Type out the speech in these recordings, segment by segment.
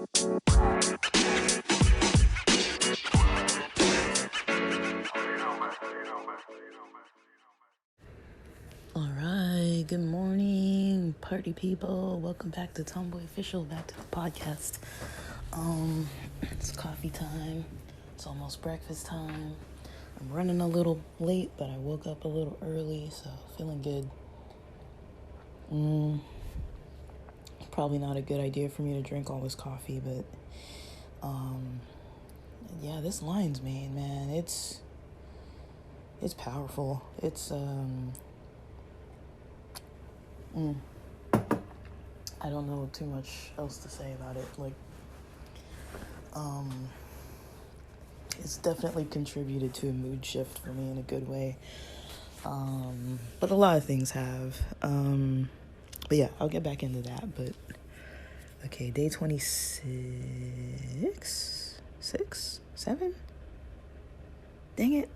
All right, good morning, party people. Welcome back to Tomboy Official, back to the podcast. It's coffee time. It's almost breakfast time. I'm running a little late, but I woke up a little early, so feeling good. Probably not a good idea for me to drink all this coffee, but yeah, this lion's mane, man, it's powerful. I don't know too much else to say about it. It's definitely contributed to a mood shift for me in a good way. But a lot of things have. But yeah, I'll get back into that. But okay, day 26, 7. Dang it!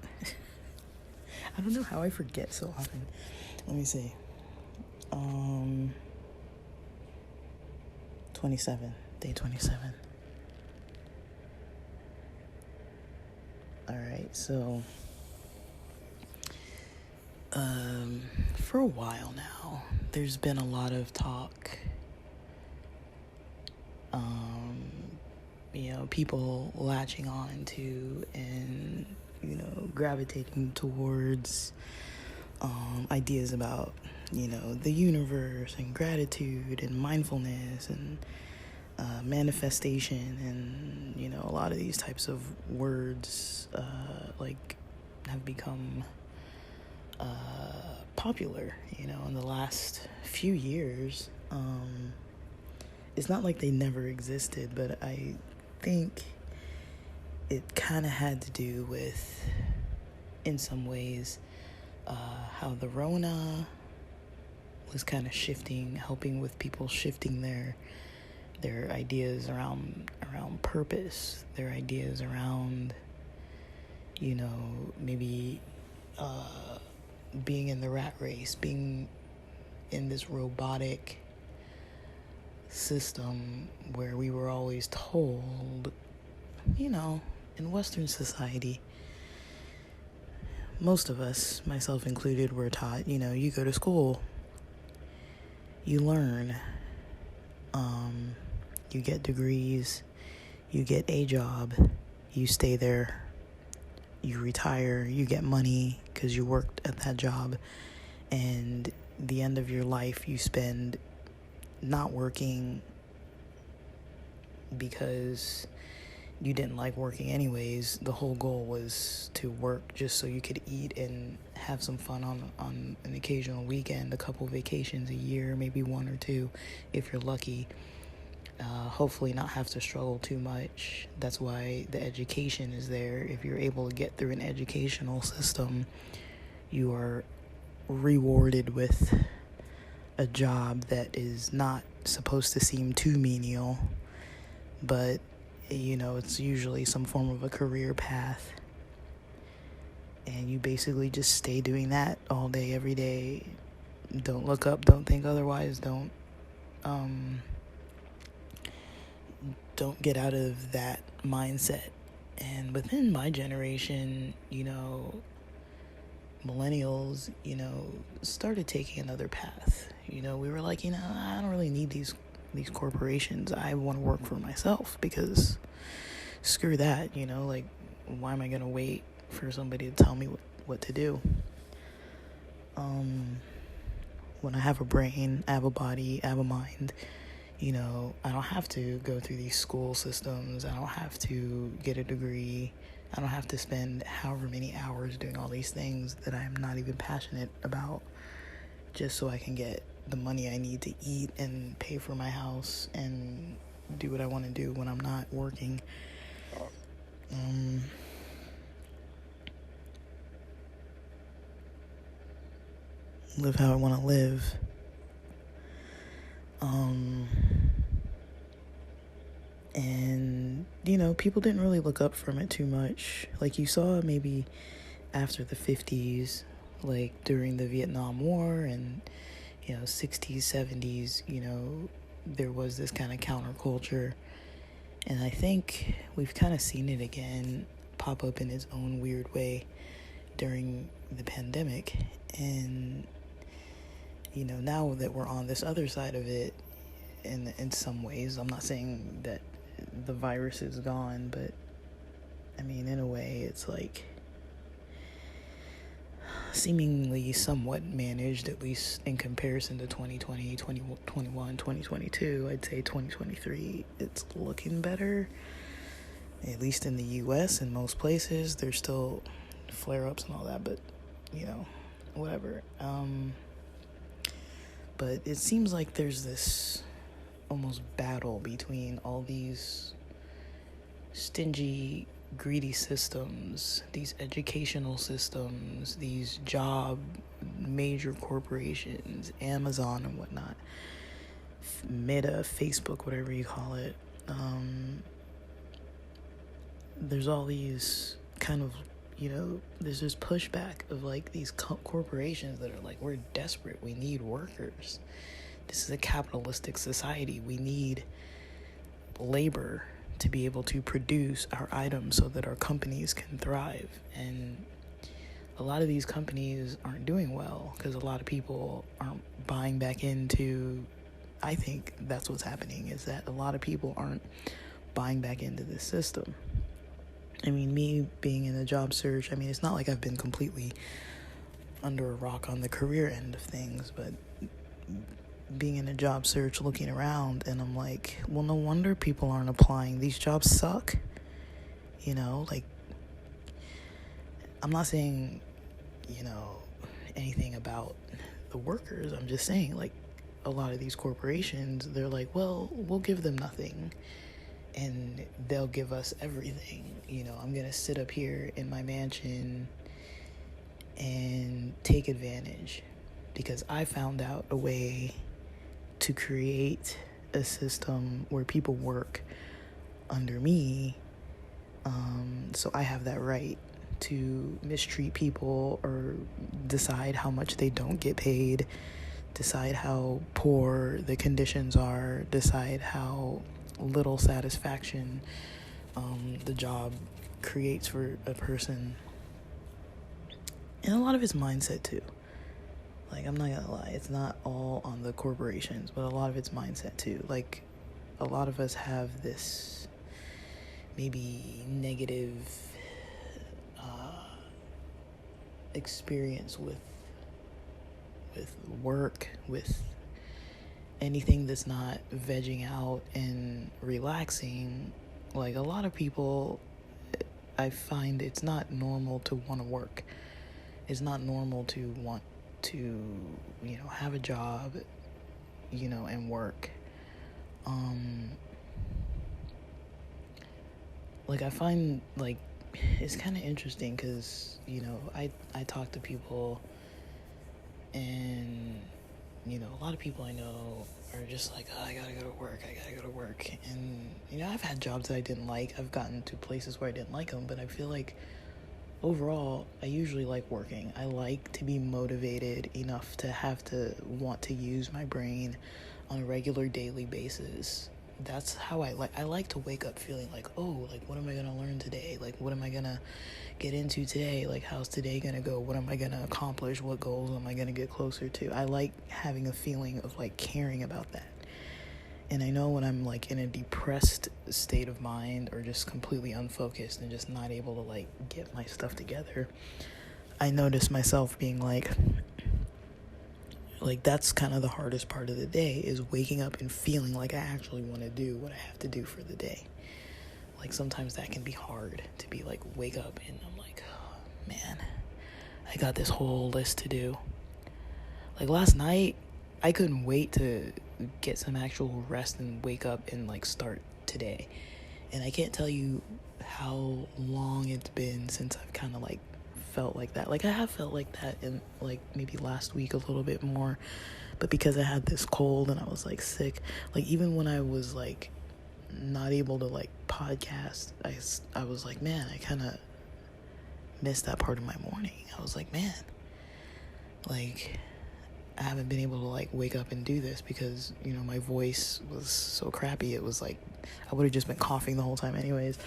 I don't know how I forget so often. Let me see. 27, day 27. All right, so for a while now, there's been a lot of talk, people latching on to and, gravitating towards ideas about, the universe and gratitude and mindfulness and manifestation and, a lot of these types of words, have become popular, in the last few years. It's not like they never existed, but I think it kind of had to do with, in some ways, how the Rona was kind of helping with people shifting their ideas around purpose, their ideas around, maybe being in the rat race, being in this robotic system where we were always told, in Western society, most of us, myself included, were taught, you go to school, you learn, you get degrees, you get a job, you stay there, you retire, you get money because you worked at that job, and the end of your life you spend not working because you didn't like working anyways. The whole goal was to work just so you could eat and have some fun on an occasional weekend, a couple vacations a year, maybe one or two if you're lucky. Hopefully not have to struggle too much. That's why the education is there. If you're able to get through an educational system, you are rewarded with a job that is not supposed to seem too menial, but it's usually some form of a career path, and you basically just stay doing that all day, every day. Don't look up, don't think otherwise, don't get out of that mindset. And within my generation, millennials, started taking another path. We were like, I don't really need these corporations. I want to work for myself because screw that, why am I going to wait for somebody to tell me what to do? When I have a brain, I have a body, I have a mind, I don't have to go through these school systems. I don't have to get a degree. I don't have to spend however many hours doing all these things that I'm not even passionate about just so I can get the money I need to eat and pay for my house and do what I want to do when I'm not working. Live how I want to live. And, people didn't really look up from it too much. Like, you saw maybe after the 50s, like during the Vietnam War and, 60s, 70s, there was this kind of counterculture And I think we've kind of seen it again pop up in its own weird way during the pandemic. And, now that we're on this other side of it, in some ways, I'm not saying that the virus is gone, but I mean, in a way, it's like seemingly somewhat managed, at least in comparison to 2020, 2021, 2022. I'd say 2023, it's looking better, at least in the US. In most places, there's still flare-ups and all that, but whatever. But it seems like there's this almost battle between all these stingy, greedy systems, these educational systems, these major corporations, Amazon and whatnot, Meta, Facebook, whatever you call it. There's all these kind of, there's this pushback of like these corporations that are like, we're desperate, we need workers. This is a capitalistic society. We need labor to be able to produce our items so that our companies can thrive. And a lot of these companies aren't doing well because a lot of people aren't buying back into, I think that's what's happening, is that a lot of people aren't buying back into this system. I mean, me being in a job search, I mean, it's not like I've been completely under a rock on the career end of things, but being in a job search, looking around, and I'm like, well, no wonder people aren't applying. These jobs suck. Like, I'm not saying, anything about the workers. I'm just saying, like, a lot of these corporations, they're like, well, we'll give them nothing and they'll give us everything. I'm going to sit up here in my mansion and take advantage because I found out a way to create a system where people work under me. So I have that right to mistreat people or decide how much they don't get paid, decide how poor the conditions are, decide how little satisfaction the job creates for a person. And a lot of it's mindset too. Like, I'm not gonna lie, it's not all on the corporations, but a lot of it's mindset too. Like, a lot of us have this maybe negative experience with work, with anything that's not vegging out and relaxing. Like, a lot of people, I find it's not normal to want to work. It's not normal to want to, have a job, and work. Like, I find, like, it's kind of interesting because, I talk to people and, a lot of people I know are just like, oh, I gotta go to work. And, I've had jobs that I didn't like. I've gotten to places where I didn't like them, but I feel like overall, I usually like working. I like to be motivated enough to have to want to use my brain on a regular daily basis. That's how I like to wake up feeling like, oh, like, what am I going to learn today? Like, what am I going to get into today? Like, how's today going to go? What am I going to accomplish? What goals am I going to get closer to? I like having a feeling of, like, caring about that. And I know when I'm, like, in a depressed state of mind or just completely unfocused and just not able to, like, get my stuff together, I notice myself being like, that's kind of the hardest part of the day, is waking up and feeling like I actually want to do what I have to do for the day. Like, sometimes that can be hard to be like, wake up and I'm like, oh, man, I got this whole list to do. Like, last night, I couldn't wait to get some actual rest and wake up and, like, start today. And I can't tell you how long it's been since I've kind of, like, felt like that. Like, I have felt like that in, like, maybe last week a little bit more, but because I had this cold and I was, like, sick, like, even when I was, like, not able to, like, podcast, I was like, man, I kind of missed that part of my morning. I was like, man, like, I haven't been able to like wake up and do this because, you know, my voice was so crappy. It was like I would have just been coughing the whole time anyways.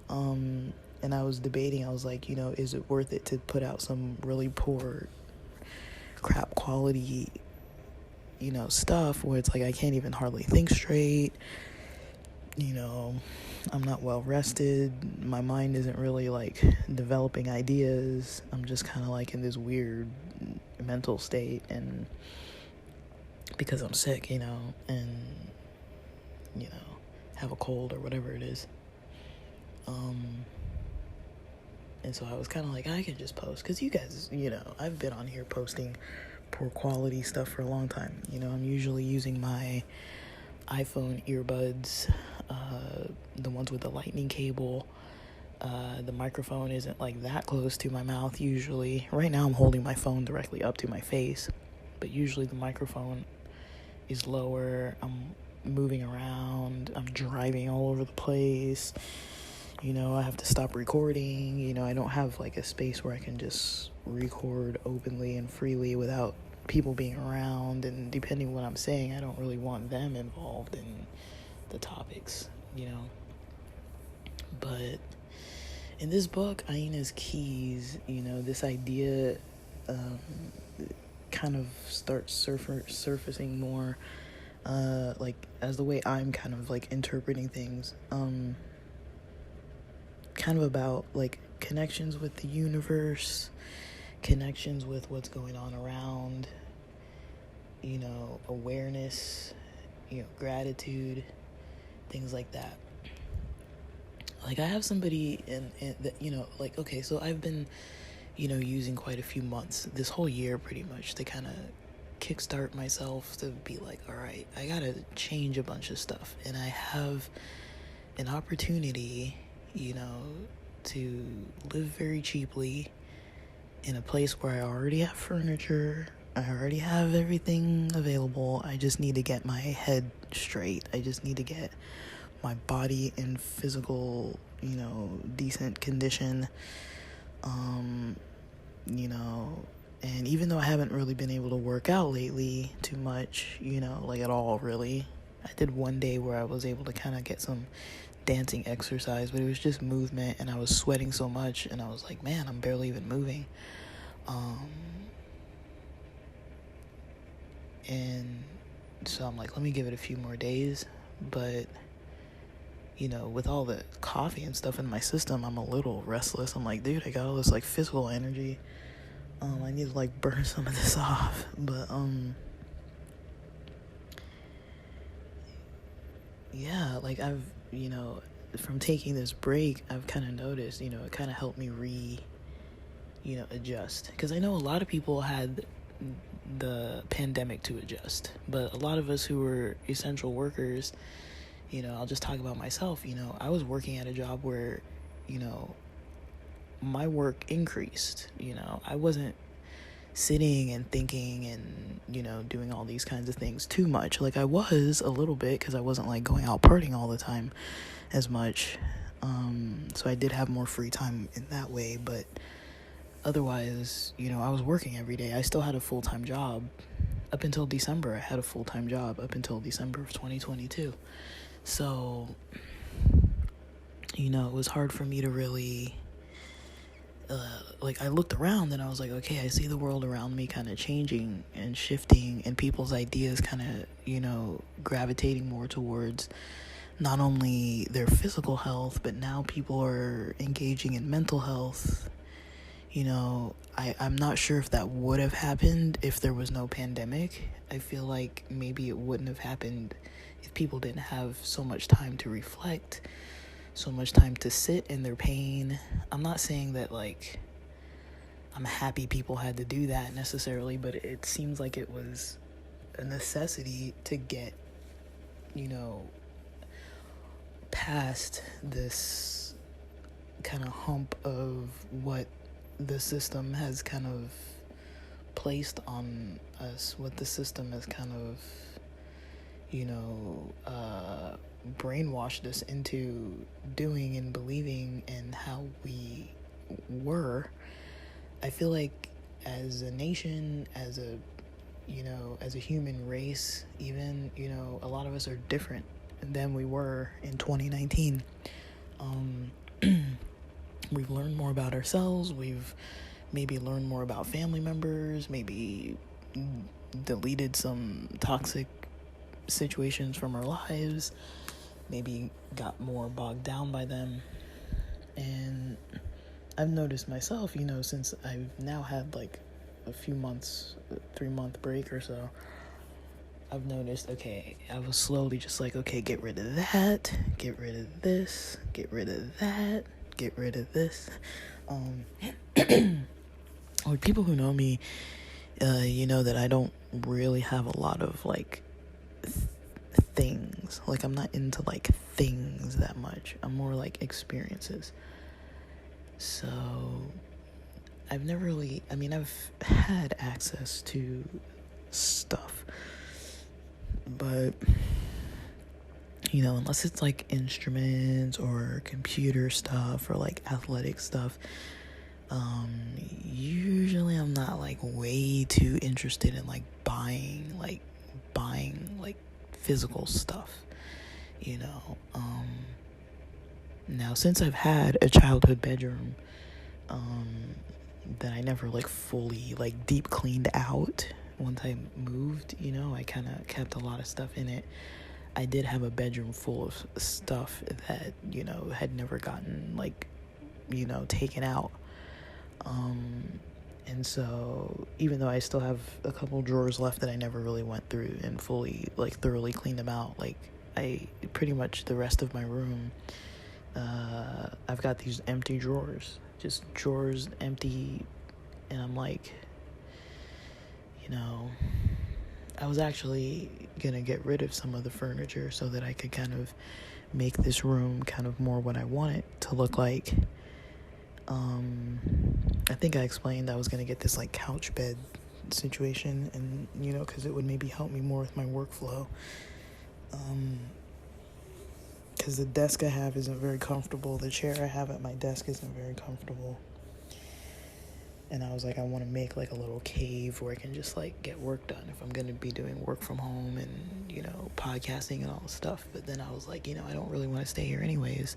And I was debating, I was like, you know, is it worth it to put out some really poor crap quality, you know, stuff where it's like I can't even hardly think straight, you know, I'm not well rested, my mind isn't really like developing ideas, I'm just kind of like in this weird mental state, and because I'm sick, you know, and, you know, have a cold or whatever it is. And so I was kind of like, I could just post, because you guys, you know, I've been on here posting poor quality stuff for a long time. You know, I'm usually using my iPhone earbuds, the ones with the lightning cable. The microphone isn't like that close to my mouth usually. Right now I'm holding my phone directly up to my face, but usually the microphone is lower. I'm moving around, I'm driving all over the place. You know, I have to stop recording. You know, I don't have like a space where I can just record openly and freely without people being around, and depending what I'm saying, I don't really want them involved in the topics, you know. But in this book, Aina's Keys, you know, this idea kind of starts surfacing more, like as the way I'm kind of like interpreting things, kind of about like connections with the universe, connections with what's going on around, you know, awareness, you know, gratitude, things like that. Like I have somebody in that, you know, like, okay, so I've been, you know, using quite a few months, this whole year pretty much, to kind of kickstart myself to be like, all right, I gotta change a bunch of stuff, and I have an opportunity, you know, to live very cheaply in a place where I already have furniture, I already have everything available. I just need to get my head straight. I just need to get my body in physical, you know, decent condition. You know, and even though I haven't really been able to work out lately too much, you know, like at all really, I did one day where I was able to kind of get some dancing exercise, but it was just movement, and I was sweating so much, and I was like, man, I'm barely even moving. And so I'm like, let me give it a few more days. But, you know, with all the coffee and stuff in my system, I'm a little restless. I'm like, dude, I got all this like physical energy. I need to like burn some of this off. But yeah, like I've, you know, from taking this break, I've kind of noticed, you know, it kind of helped me adjust, because I know a lot of people had the pandemic to adjust, but a lot of us who were essential workers, you know, I'll just talk about myself. You know, I was working at a job where, you know, my work increased. You know, I wasn't sitting and thinking and, you know, doing all these kinds of things too much. Like I was a little bit, because I wasn't like going out partying all the time as much. So I did have more free time in that way, but otherwise, you know, I was working every day. I still had a full-time job up until December. I had a full-time job up until December of 2022. So, you know, it was hard for me to really, like, I looked around and I was like, okay, I see the world around me kind of changing and shifting, and people's ideas kind of, you know, gravitating more towards not only their physical health, but now people are engaging in mental health. You know, I'm not sure if that would have happened if there was no pandemic. I feel like maybe it wouldn't have happened if people didn't have so much time to reflect, so much time to sit in their pain. I'm not saying that, like, I'm happy people had to do that necessarily, but it seems like it was a necessity to get, you know, past this kind of hump of what the system has kind of placed on us, what the system has kind of, you know, brainwashed us into doing and believing, and how we were. I feel like as a nation, as a as a human race, even, a lot of us are different than we were in 2019. We've learned more about ourselves. We've maybe learned more about family members, maybe deleted some toxic situations from our lives, maybe got more bogged down by them. And I've noticed myself, since I've now had like a few months, 3-month break or so, I've noticed, okay, I was slowly just like, okay, get rid of that, get rid of this, get rid of that, get rid of this. Or people who know me, that I don't really have a lot of like things. Like, I'm not into like things that much. I'm more like experiences. So I've never really, I've had access to stuff, but unless it's like instruments or computer stuff or like athletic stuff, usually I'm not like way too interested in like buying physical stuff, now since I've had a childhood bedroom, that I never like fully like deep cleaned out once I moved, I kind of kept a lot of stuff in it. I did have a bedroom full of stuff that, had never gotten like, taken out. And so even though I still have a couple drawers left that I never really went through and fully like thoroughly cleaned them out, like I pretty much the rest of my room, I've got these empty drawers, just drawers empty. And I'm like, I was actually gonna get rid of some of the furniture so that I could kind of make this room kind of more what I want it to look like. I think I explained I was gonna get this like couch bed situation, and because it would maybe help me more with my workflow. Because the desk I have isn't very comfortable. The chair I have at my desk isn't very comfortable. And I was like, I want to make like a little cave where I can just like get work done if I'm going to be doing work from home and, podcasting and all this stuff. But then I was like, I don't really want to stay here anyways.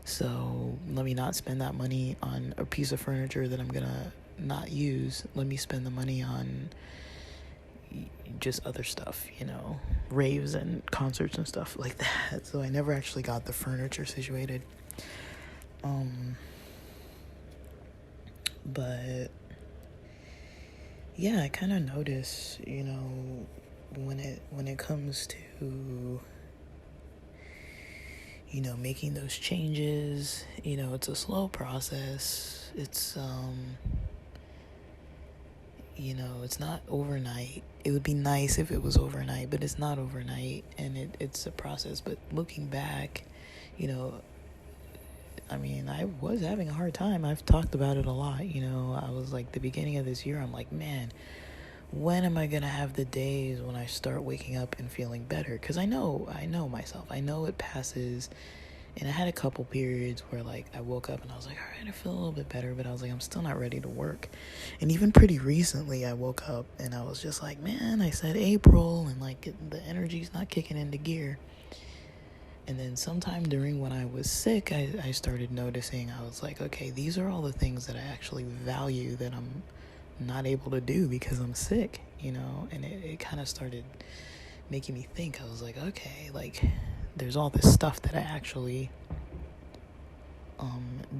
So let me not spend that money on a piece of furniture that I'm going to not use. Let me spend the money on just other stuff, raves and concerts and stuff like that. So I never actually got the furniture situated. But yeah, I kind of notice, when it comes to, making those changes, it's a slow process. It's, it's not overnight. It would be nice if it was overnight, but it's not overnight, and it's a process. But looking back, I was having a hard time. I've talked about it a lot. I was like, the beginning of this year, I'm like, man, when am I going to have the days when I start waking up and feeling better? Because I know myself. I know it passes. And I had a couple periods where, like, I woke up and I was like, all right, I feel a little bit better. But I was like, I'm still not ready to work. And even pretty recently, I woke up and I was just like, man, I said April. And, like, the energy's not kicking into gear. And then sometime during when I was sick, I started noticing, I was like, okay, these are all the things that I actually value that I'm not able to do because I'm sick, and it kind of started making me think. I was like, okay, like, there's all this stuff that I actually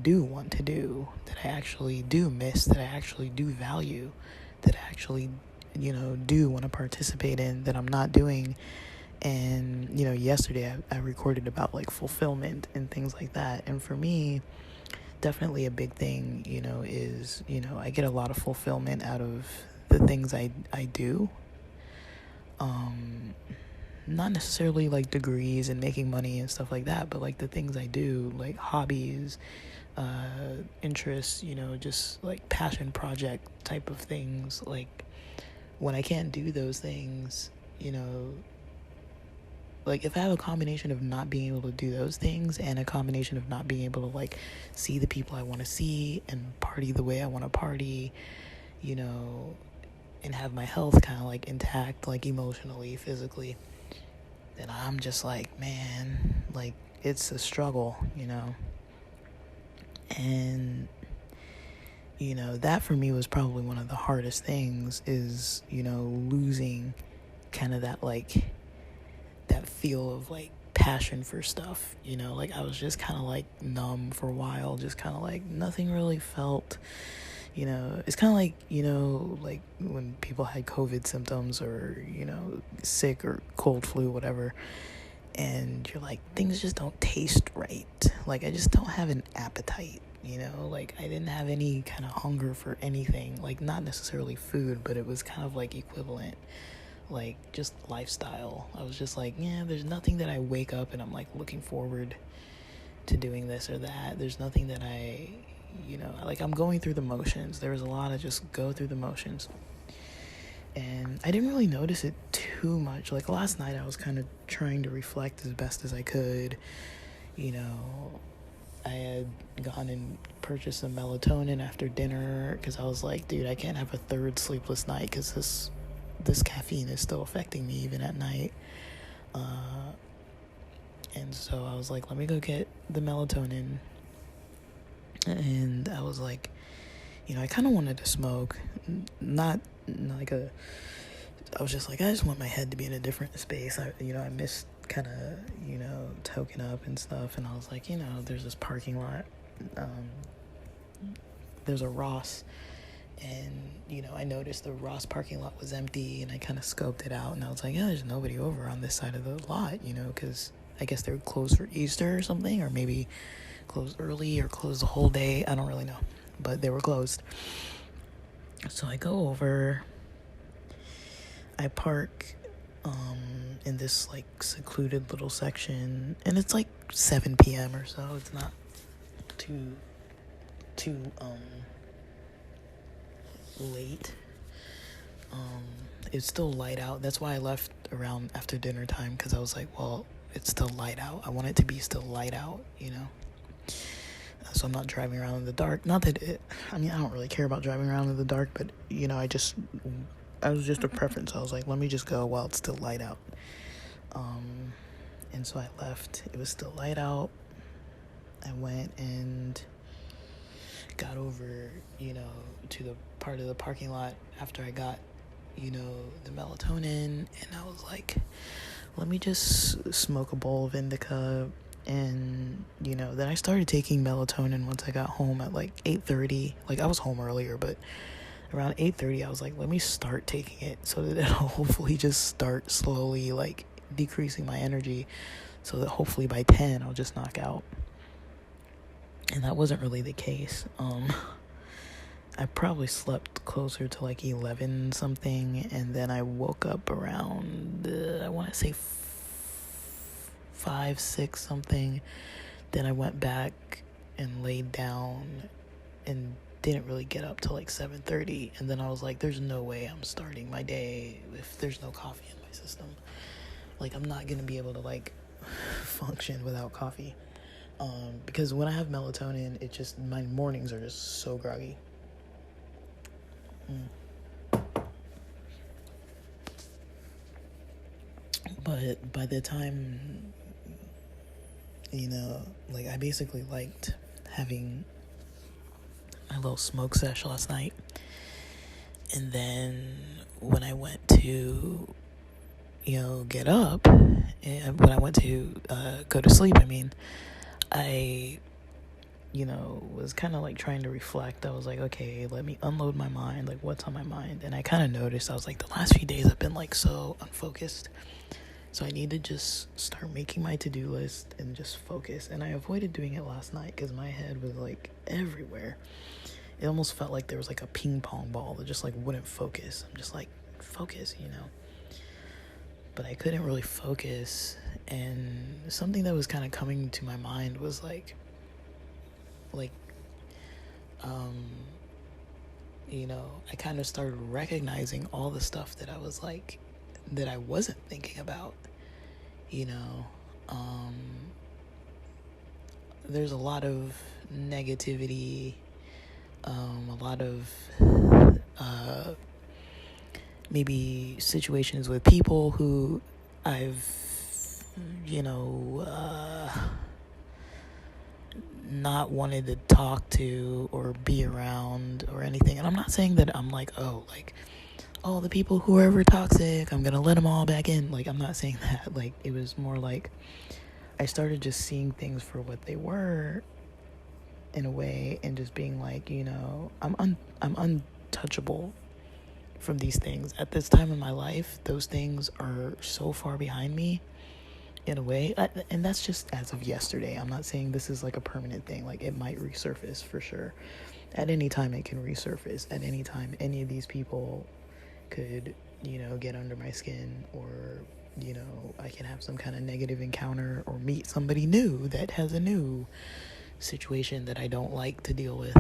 do want to do, that I actually do miss, that I actually do value, that I actually, do want to participate in, that I'm not doing. And, yesterday I recorded about like fulfillment and things like that. And for me, definitely a big thing, is, I get a lot of fulfillment out of the things I do. Not necessarily like degrees and making money and stuff like that, but like the things I do, like hobbies, interests, just like passion project type of things. Like when I can't do those things, like if I have a combination of not being able to do those things and a combination of not being able to like see the people I want to see and party the way I want to party, and have my health kind of like intact, like emotionally, physically, then I'm just like, man, like it's a struggle, you know. And you know, that for me was probably one of the hardest things, is, you know, losing kind of that, like, that feel of like passion for stuff, you know. Like I was just kind of like numb for a while, just kind of like nothing really felt, you know. It's kind of like, you know, like when people had COVID symptoms, or, you know, sick or cold, flu, whatever, and you're like, things just don't taste right. Like I just don't have an appetite, you know. Like I didn't have any kind of hunger for anything, like not necessarily food, but it was kind of like equivalent, like just lifestyle. I was just like, yeah, there's nothing that I wake up and I'm like looking forward to doing this or that. There's nothing that I, you know, like I'm going through the motions. There was a lot of just go through the motions, and I didn't really notice it too much. Like last night I was kind of trying to reflect as best as I could, you know. I had gone and purchased some melatonin after dinner, because I was like, dude, I can't have a third sleepless night, because this caffeine is still affecting me even at night. And so I was like, let me go get the melatonin. And I was like, you know, I kind of wanted to smoke, not like I was just like, I just want my head to be in a different space. I missed kind of, you know, toking up and stuff. And I was like, you know, there's this parking lot. There's a Ross. And, you know, I noticed the Ross parking lot was empty, and I kind of scoped it out. And I was like, yeah, there's nobody over on this side of the lot, you know, because I guess they were closed for Easter or something, or maybe closed early or closed the whole day. I don't really know. But they were closed. So I go over, I park in this like secluded little section, and it's like 7 p.m. or so. It's not too late. It's still light out. That's why I left around after dinner time, because I was like, well, it's still light out. I want it to be still light out, you know. So I'm not driving around in the dark. Not that I don't really care about driving around in the dark, but, you know, I was just a preference. I was like, let me just go while it's still light out. And so I left. It was still light out. I went and got over, you know, to the part of the parking lot after I got, you know, the melatonin, and I was like, let me just smoke a bowl of indica. And, you know, then I started taking melatonin once I got home at like 8:30. Like I was home earlier, but around 8:30 I was like, let me start taking it, so that it'll hopefully just start slowly like decreasing my energy, so that hopefully by 10 I'll just knock out. And that wasn't really the case. I probably slept closer to like 11 something, and then I woke up around I want to say 5, 6 something. Then I went back and laid down and didn't really get up till like 7:30. And then I was like, there's no way I'm starting my day if there's no coffee in my system. Like I'm not gonna be able to like function without coffee. Because when I have melatonin, it just, my mornings are just so groggy. But by the time, you know, like I basically liked having my little smoke sesh last night. And then when I went to, you know, get up, and when I went to go to sleep, I, you know, was kind of like trying to reflect. I was like, okay, let me unload my mind. Like, what's on my mind? And I kind of noticed, I was like, the last few days I've been like so unfocused. So I need to just start making my to-do list and just focus. And I avoided doing it last night because my head was like everywhere. It almost felt like there was like a ping pong ball that just like wouldn't focus. I'm just like, focus, you know. But I couldn't really focus. And something that was kind of coming to my mind was like, you know, I kind of started recognizing all the stuff that I was like, that I wasn't thinking about, you know. There's a lot of negativity, a lot of maybe situations with people who I've, you know, not wanted to talk to or be around or anything. And I'm not saying that I'm like, oh, like, all the people who are ever toxic, I'm gonna let them all back in. Like, I'm not saying that. Like, it was more like I started just seeing things for what they were in a way, and just being like, you know, I'm untouchable from these things. At this time in my life, those things are so far behind me in a way. And that's just as of yesterday. I'm not saying this is like a permanent thing. Like, it might resurface for sure. At any time it can resurface. At any time any of these people could, you know, get under my skin, or, you know, I can have some kind of negative encounter or meet somebody new that has a new situation that I don't like to deal with.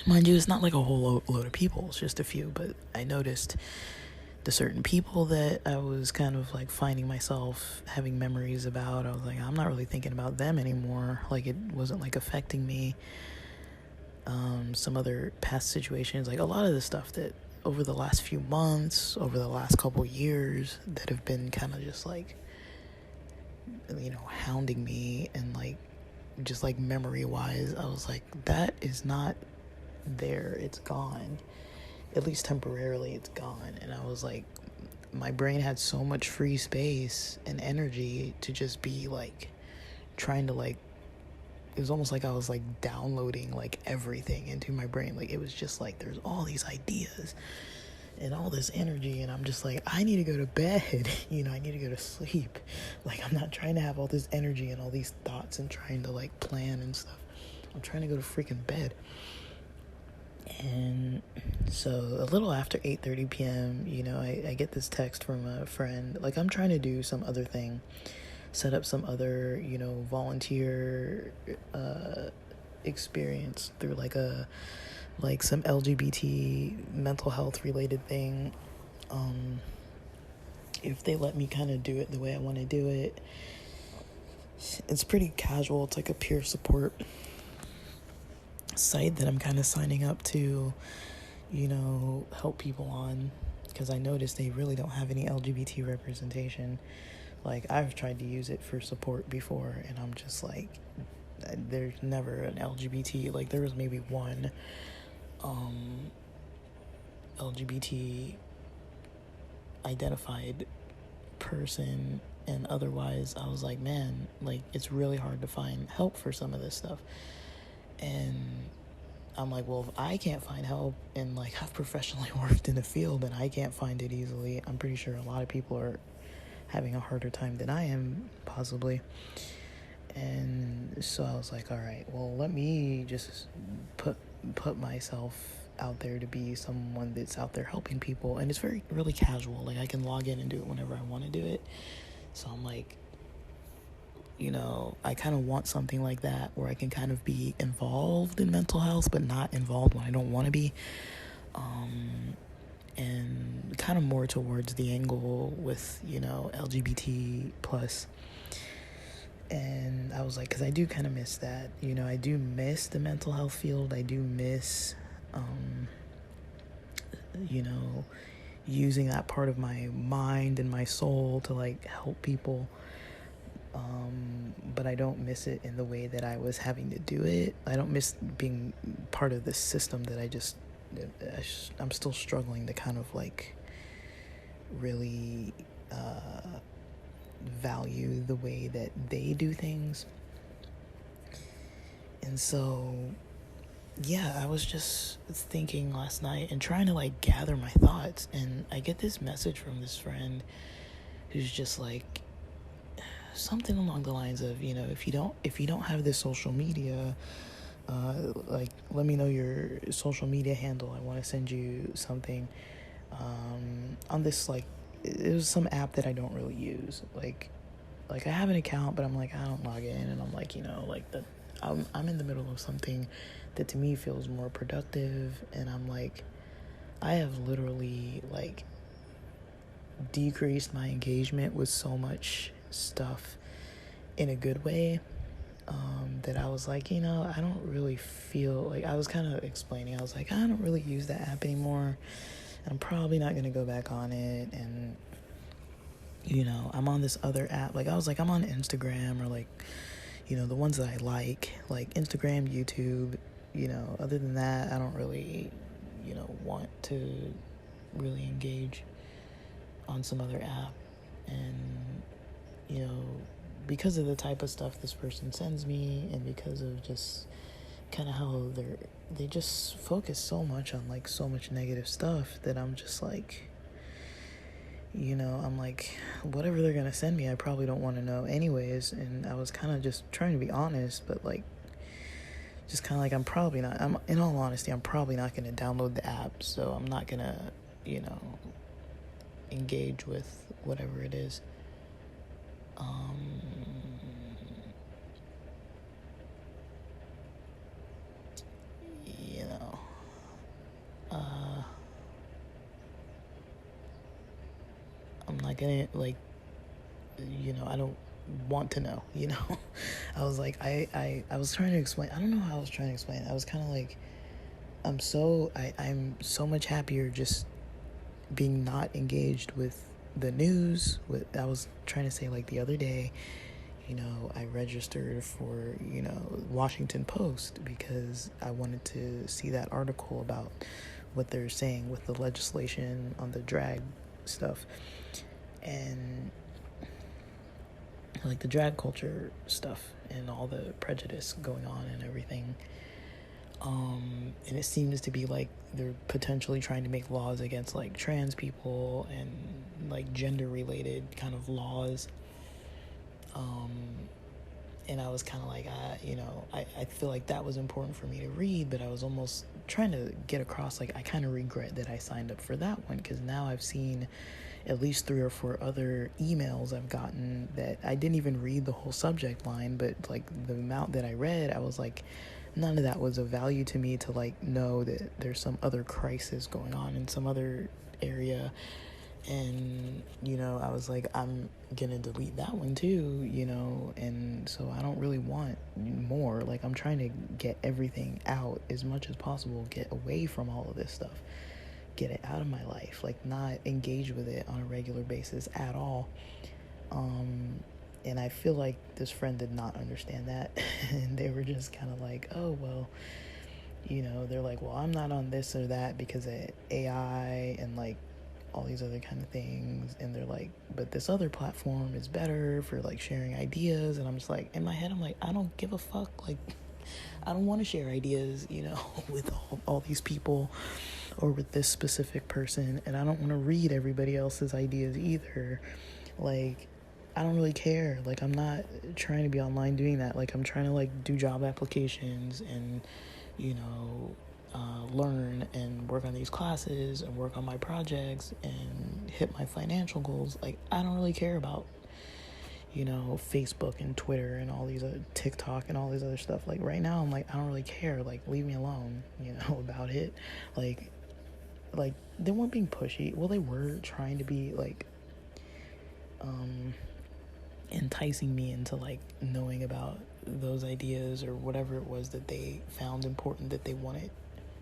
Mind you, it's not like a whole load of people, it's just a few, but I noticed the certain people that I was kind of like finding myself having memories about, I was like, I'm not really thinking about them anymore. Like, it wasn't like affecting me. Some other past situations, like a lot of the stuff that over the last few months, over the last couple years, that have been kind of just like, you know, hounding me, and like, just like memory wise, I was like, that is not there. It's gone. At least temporarily, it's gone. And I was like, my brain had so much free space and energy to just be like trying to like, it was almost like I was like downloading like everything into my brain. Like, it was just like there's all these ideas and all this energy, and I'm just like, I need to go to bed. You know, I need to go to sleep. Like, I'm not trying to have all this energy and all these thoughts and trying to like plan and stuff. I'm trying to go to freaking bed. And so a little after 8:30 p.m., you know, I get this text from a friend. Like, I'm trying to do some other thing, set up some other, you know, volunteer experience through like some LGBT mental health related thing. If they let me kind of do it the way I want to do it, it's pretty casual. It's like a peer support site that I'm kind of signing up to, you know, help people on, because I noticed they really don't have any LGBT representation. Like, I've tried to use it for support before, and I'm just like, there's never an LGBT, like, there was maybe one LGBT identified person, and otherwise I was like, man, like, it's really hard to find help for some of this stuff. And I'm like, well, if I can't find help, and like, I've professionally worked in the field and I can't find it easily, I'm pretty sure a lot of people are having a harder time than I am, possibly. And so I was like, all right, well, let me just put myself out there to be someone that's out there helping people. And it's really casual. Like, I can log in and do it whenever I want to do it. So I'm like, you know, I kind of want something like that, where I can kind of be involved in mental health, but not involved when I don't want to be. And kind of more towards the angle with, you know, LGBT plus. And I was like, because I do kind of miss that. You know, I do miss the mental health field. I do miss, you know, using that part of my mind and my soul to like help people. But I don't miss it in the way that I was having to do it. I don't miss being part of this system that I'm still struggling to kind of like really value the way that they do things. And so, yeah, I was just thinking last night and trying to like gather my thoughts, and I get this message from this friend who's just like, something along the lines of, you know, if you don't have this social media, like, let me know your social media handle. I want to send you something on this, like, it was some app that I don't really use. Like I have an account, but I'm like, I don't log in, and I'm like, you know, like, I'm in the middle of something that to me feels more productive, and I'm like, I have literally like decreased my engagement with so much stuff in a good way, that I was like, you know, I don't really feel like, I was kind of explaining, I was like, I don't really use that app anymore. I'm probably not going to go back on it. And, you know, I'm on this other app. Like, I was like, I'm on Instagram or, like, you know, the ones that I like Instagram, YouTube. You know, other than that, I don't really, you know, want to really engage on some other app. And, you know, because of the type of stuff this person sends me, and because of just kind of how they just focus so much on, like, so much negative stuff, that I'm just like, you know, I'm like, whatever they're gonna send me, I probably don't want to know anyways. And I was kind of just trying to be honest, but, like, just kind of like, I'm in all honesty, I'm probably not gonna download the app, so I'm not gonna, you know, engage with whatever it is. You know, I'm not gonna, like, you know, I don't want to know, you know. I was like, I was trying to explain, I don't know how I was trying to explain it. I was kind of like, I'm so much happier just being not engaged with the news. I was trying to say, like, the other day, you know, I registered for, you know, Washington Post because I wanted to see that article about what they're saying with the legislation on the drag stuff. And, like, the drag culture stuff and all the prejudice going on and everything. And it seems to be like they're potentially trying to make laws against, like, trans people and, like, gender related kind of laws. And I was kind of like, you know, I feel like that was important for me to read, but I was almost trying to get across, like, I kind of regret that I signed up for that one, because now I've seen at least 3 or 4 other emails I've gotten that I didn't even read the whole subject line, but, like, the amount that I read, I was like, none of that was of value to me to, like, know that there's some other crisis going on in some other area. And, you know, I was like, I'm gonna delete that one too, you know. And so I don't really want more. Like, I'm trying to get everything out as much as possible, get away from all of this stuff, get it out of my life, like, not engage with it on a regular basis at all. And I feel like this friend did not understand that. And they were just kind of like, oh, well, you know, they're like, well, I'm not on this or that because of AI and, like, all these other kind of things. And they're like, but this other platform is better for, like, sharing ideas. And I'm just like, in my head, I'm like, I don't give a fuck. Like, I don't want to share ideas, you know, with all these people or with this specific person. And I don't want to read everybody else's ideas either. Like, I don't really care. Like, I'm not trying to be online doing that. Like, I'm trying to, like, do job applications and, you know, learn and work on these classes and work on my projects and hit my financial goals. Like, I don't really care about, you know, Facebook and Twitter and all these other TikTok and all these other stuff. Like, right now, I'm like, I don't really care. Like, leave me alone, you know, about it. Like, they weren't being pushy. Well, they were trying to be, like, enticing me into, like, knowing about those ideas or whatever it was that they found important that they wanted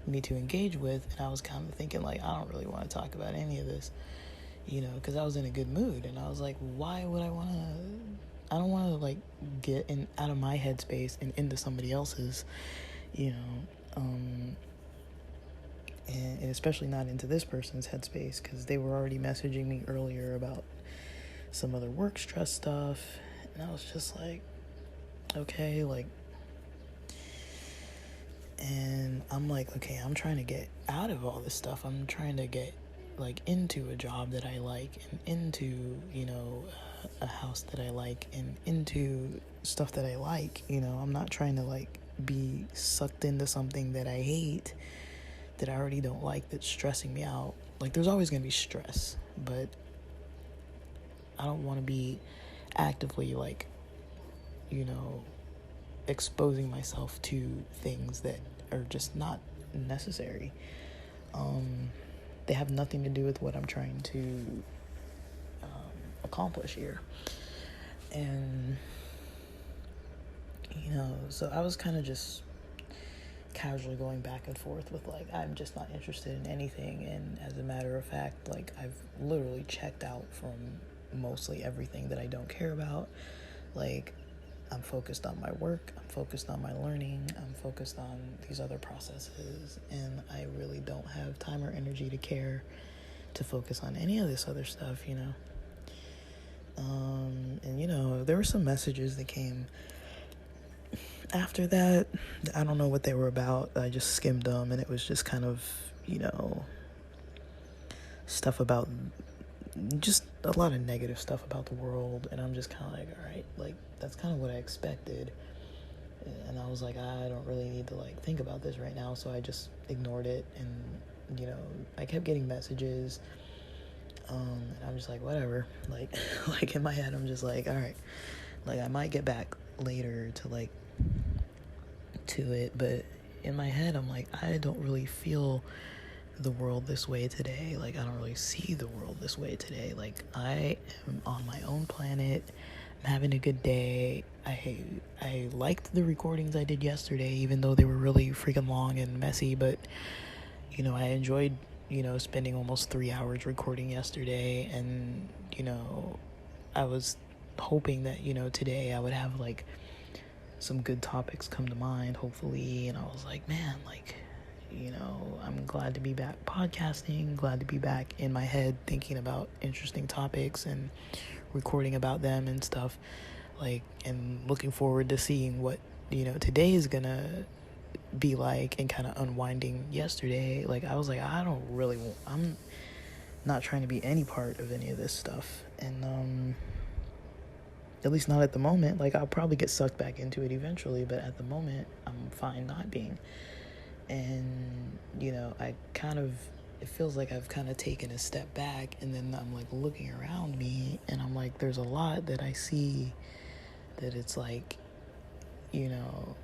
me to engage with. And I was kind of thinking, like, I don't really want to talk about any of this, you know, because I was in a good mood. And I was like, why would I want to? I don't want to, like, get out of my headspace and into somebody else's, you know, and especially not into this person's headspace, because they were already messaging me earlier about some other work stress stuff. And I was just like, okay, like, and I'm like, okay, I'm trying to get out of all this stuff. I'm trying to get, like, into a job that I like, and into, you know, a house that I like, and into stuff that I like, you know. I'm not trying to, like, be sucked into something that I hate, that I already don't like, that's stressing me out. Like, there's always gonna be stress, but I don't want to be actively, like, you know, exposing myself to things that are just not necessary. They have nothing to do with what I'm trying to accomplish here. And, you know, so I was kind of just casually going back and forth with like, I'm just not interested in anything. And as a matter of fact, like, I've literally checked out from mostly everything that I don't care about. Like, I'm focused on my work, I'm focused on my learning, I'm focused on these other processes, and I really don't have time or energy to care to focus on any of this other stuff, you know. And you know, there were some messages that came after that. I don't know what they were about. I just skimmed them, and it was just kind of, you know, stuff about just a lot of negative stuff about the world. And I'm just kind of like, all right, like, that's kind of what I expected. And I was like, I don't really need to like think about this right now, so I just ignored it. And you know, I kept getting messages, and I'm just like, whatever. Like like in my head, I'm just like, all right, like, I might get back later to like to it, but in my head I'm like, I don't really feel the world this way today. Like, I don't really see the world this way today. Like, I am on my own planet, I'm having a good day. I liked the recordings I did yesterday, even though they were really freaking long and messy, but you know, I enjoyed, you know, spending almost 3 hours recording yesterday. And you know, I was hoping that, you know, today I would have like some good topics come to mind, hopefully. And I was like, man, like, you know, I'm glad to be back podcasting, glad to be back in my head thinking about interesting topics and recording about them and stuff, like, and looking forward to seeing what, you know, today is gonna be like, and kind of unwinding yesterday. Like, I was like, I'm not trying to be any part of any of this stuff. And at least not at the moment. Like, I'll probably get sucked back into it eventually, but at the moment I'm fine not being. And you know, it feels like I've kind of taken a step back, and then I'm like looking around me, and I'm like, there's a lot that I see that it's like, you know,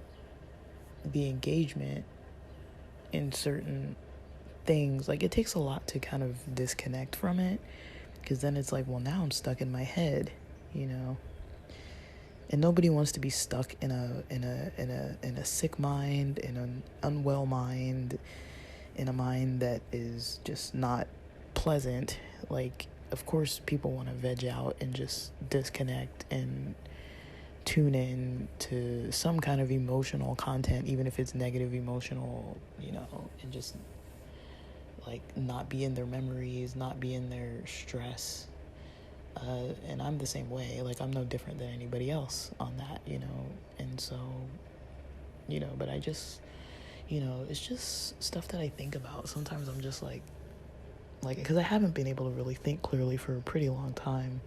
the engagement in certain things, like, it takes a lot to kind of disconnect from it, because then it's like, well, now I'm stuck in my head, you know. And nobody wants to be stuck in a sick mind, in an unwell mind, in a mind that is just not pleasant. Like, of course people want to veg out and just disconnect and tune in to some kind of emotional content, even if it's negative emotional, you know, and just like not be in their memories, not be in their stress. And I'm the same way. Like, I'm no different than anybody else on that, you know. And so, you know, but I just, you know, it's just stuff that I think about. Sometimes I'm just like, because I haven't been able to really think clearly for a pretty long time.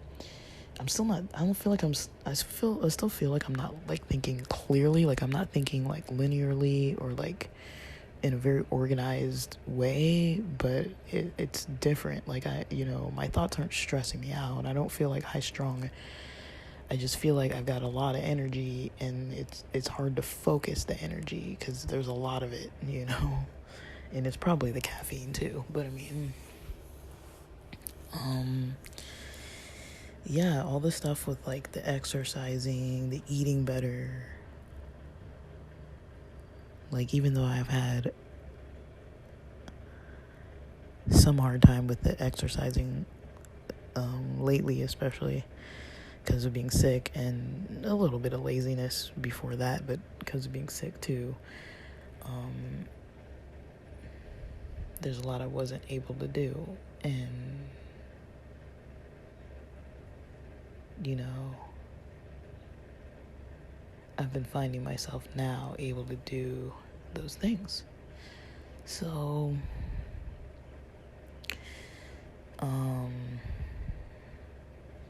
I don't feel like I still feel like I'm not like thinking clearly. Like, I'm not thinking like linearly or like in a very organized way, but it's different. Like, you know, my thoughts aren't stressing me out. I don't feel like high strung. I just feel like I've got a lot of energy, and it's hard to focus the energy because there's a lot of it, you know. And it's probably the caffeine too. But I mean, yeah, all the stuff with like the exercising, the eating better. Like, even though I've had some hard time with the exercising lately, especially because of being sick, and a little bit of laziness before that, but because of being sick too, there's a lot I wasn't able to do. And you know, I've been finding myself now able to do those things. So,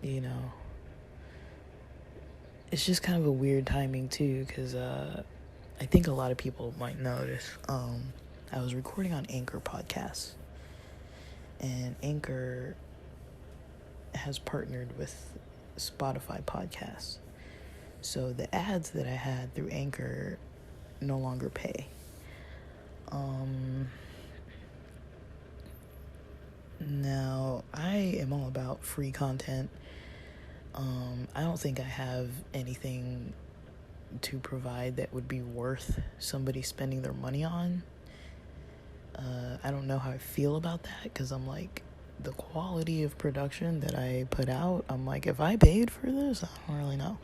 you know, it's just kind of a weird timing too, because I think a lot of people might notice. I was recording on Anchor podcasts, and Anchor has partnered with Spotify podcasts. So the ads that I had through Anchor no longer pay. Now, I am all about free content. I don't think I have anything to provide that would be worth somebody spending their money on. I don't know how I feel about that, because I'm like, the quality of production that I put out, I'm like, if I paid for this, I don't really know.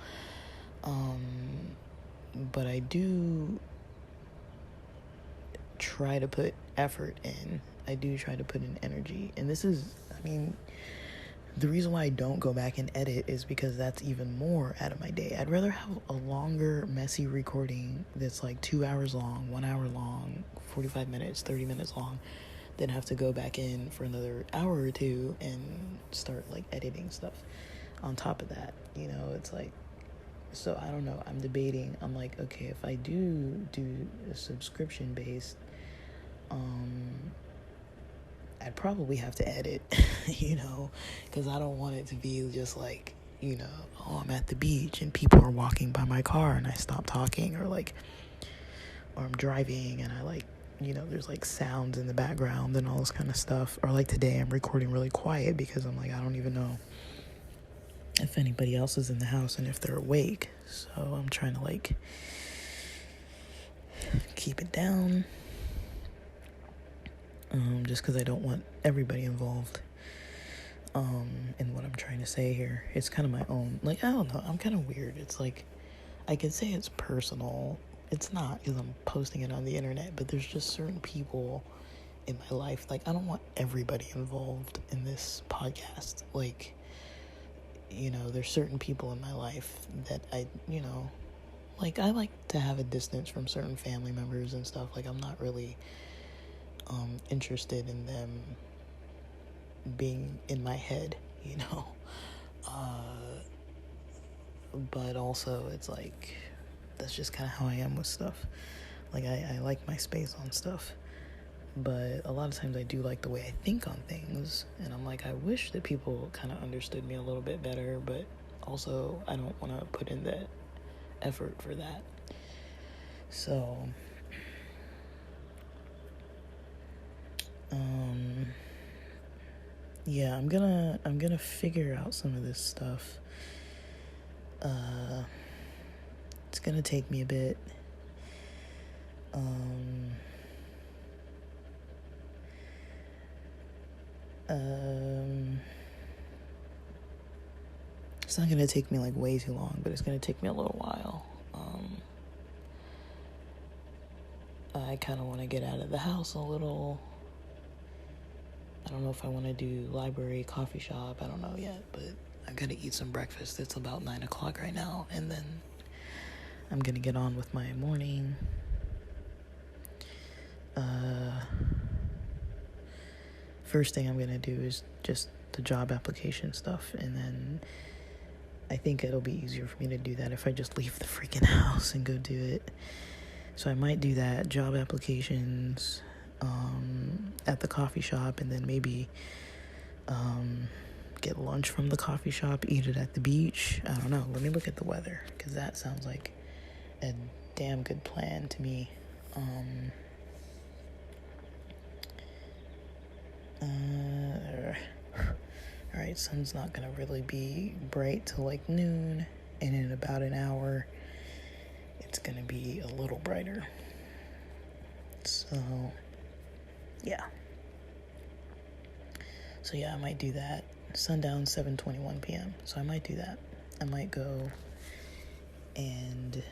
But I do try to put effort in. I do try to put in energy. And this is, I mean, the reason why I don't go back and edit is because that's even more out of my day. I'd rather have a longer, messy recording that's like 2 hours long, 1 hour long, 45 minutes, 30 minutes long, than have to go back in for another hour or two and start like editing stuff on top of that. You know, it's like, so I don't know. I'm debating. I'm like, okay, if I do a subscription based, I'd probably have to edit, you know, because I don't want it to be just like, you know, oh, I'm at the beach and people are walking by my car and I stop talking, or I'm driving and I like, you know, there's like sounds in the background and all this kind of stuff. Or like today, I'm recording really quiet because I'm like, I don't even know if anybody else is in the house and if they're awake. So I'm trying to like keep it down. Just because I don't want everybody involved in what I'm trying to say here. It's kind of my own, like, I don't know, I'm kind of weird. It's like, I could say it's personal. It's not, because I'm posting it on the internet, but there's just certain people in my life, like, I don't want everybody involved in this podcast. Like, you know, there's certain people in my life that I, you know, like, I like to have a distance from certain family members and stuff. Like, I'm not really interested in them being in my head, you know. But also, it's like, that's just kind of how I am with stuff. Like, I like my space on stuff, but a lot of times I do like the way I think on things, and I'm like, I wish that people kind of understood me a little bit better, but also I don't want to put in that effort for that. So yeah, I'm gonna figure out some of this stuff. It's gonna take me a bit. It's not gonna take me like way too long, but it's gonna take me a little while. I kind of want to get out of the house a little. I don't know if I want to do library, coffee shop. I don't know yet, but I gotta eat some breakfast. It's about 9 o'clock right now, and then I'm gonna get on with my morning. First thing I'm gonna do is just the job application stuff, and then I think it'll be easier for me to do that if I just leave the freaking house and go do it. So I might do that, job applications, at the coffee shop, and then maybe get lunch from the coffee shop, eat it at the beach. I don't know. Let me look at the weather, because that sounds like a damn good plan to me. Alright, sun's not gonna really be bright till like noon, and in about an hour it's gonna be a little brighter. So yeah, I might do that. Sundown 7:21 p.m. So I might do that. I might go and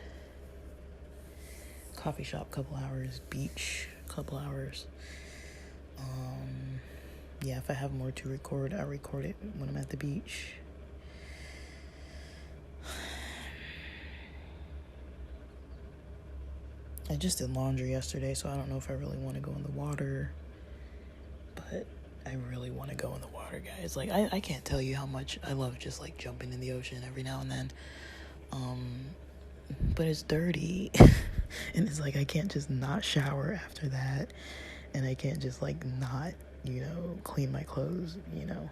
coffee shop couple hours, beach couple hours. Yeah, if I have more to record, I'll record it when I'm at the beach. I just did laundry yesterday, so I don't know if I really want to go in the water, but I really want to go in the water, guys. Like, I can't tell you how much I love just like jumping in the ocean every now and then. But it's dirty, and it's like I can't just not shower after that, and I can't just like not, you know, clean my clothes, you know,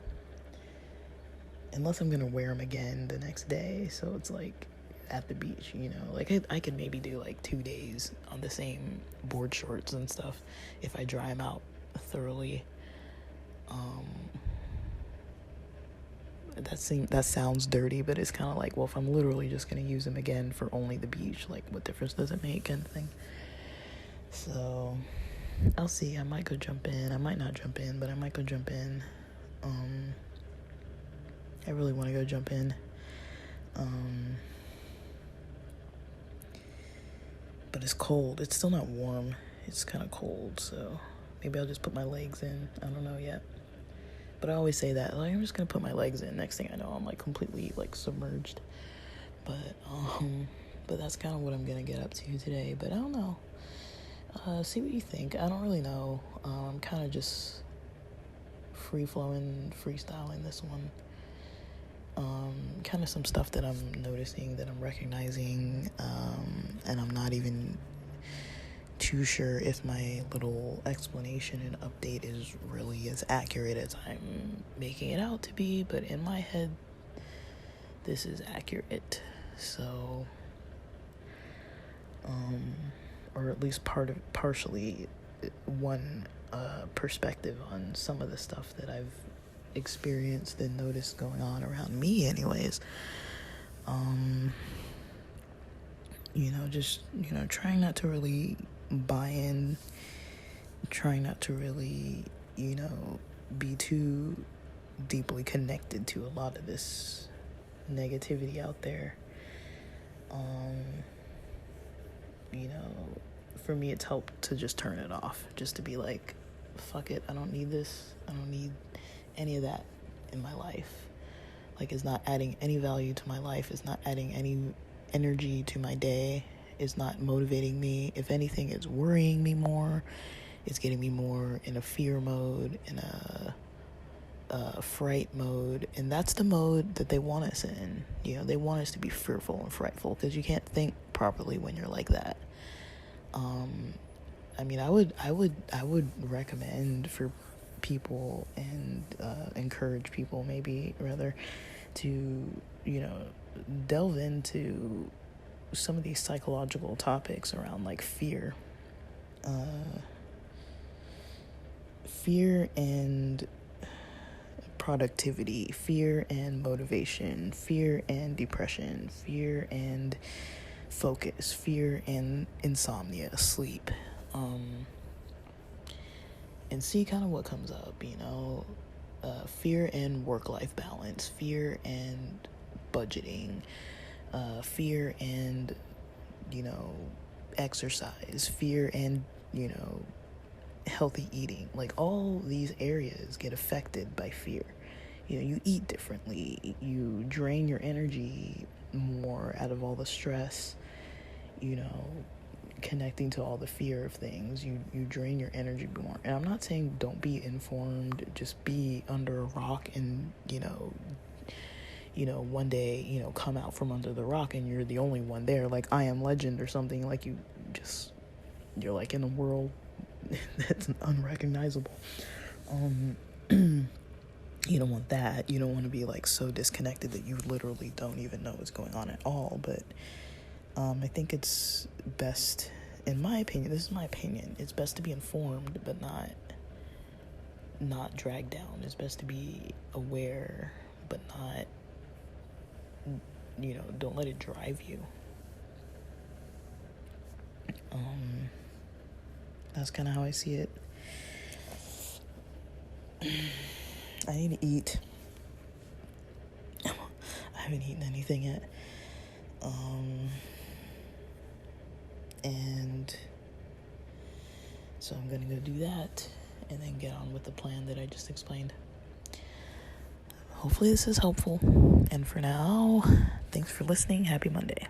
unless I'm gonna wear them again the next day. So it's like at the beach, you know, like I could maybe do like 2 days on the same board shorts and stuff if I dry them out thoroughly. that sounds dirty, but it's kind of like, well, if I'm literally just gonna use them again for only the beach, like, what difference does it make, kind of thing. So I'll see. I might go jump in. I might not jump in, but I might go jump in. I really want to go jump in. But it's cold. It's still not warm. It's kind of cold, so maybe I'll just put my legs in. I don't know yet. But I always say that, like, I'm just gonna put my legs in. Next thing I know, I'm like completely like submerged. But that's kind of what I'm gonna get up to today. But I don't know. See what you think. I don't really know. I'm kind of just free-flowing, freestyling this one. Kind of some stuff that I'm noticing, that I'm recognizing, and I'm not even too sure if my little explanation and update is really as accurate as I'm making it out to be, but in my head, this is accurate. So, or at least partially one perspective on some of the stuff that I've experienced and noticed going on around me anyways. Just trying not to really buy in, trying not to really be too deeply connected to a lot of this negativity out there. For me, it's helped to just turn it off, just to be like, fuck it, I don't need this, I don't need any of that in my life. Like, it's not adding any value to my life, it's not adding any energy to my day, it's not motivating me. If anything, it's worrying me more, it's getting me more in a fear mode, in a fright mode, and that's the mode that they want us in. They want us to be fearful and frightful, because you can't think properly when you're like that. I would recommend for people and encourage people, maybe rather, to delve into some of these psychological topics around like fear and productivity, fear and motivation, fear and depression, fear and focus, fear and insomnia, sleep, and see kind of what comes up. Fear and work-life balance, fear and budgeting, fear and exercise, fear and healthy eating. Like, all these areas get affected by fear. You eat differently, you drain your energy more out of all the stress, connecting to all the fear of things. You drain your energy more. And I'm not saying don't be informed, just be under a rock and one day come out from under the rock and you're the only one there, like I Am Legend or something. Like, you're like in a world that's unrecognizable. You don't want that. You don't want to be like so disconnected that you literally don't even know what's going on at all. But I think it's best, in my opinion, this is my opinion, it's best to be informed but not dragged down. It's best to be aware but not, don't let it drive you. That's kind of how I see it. I need to eat. I haven't eaten anything yet. And so I'm gonna go do that and then get on with the plan that I just explained. Hopefully this is helpful. And for now, thanks for listening. Happy Monday.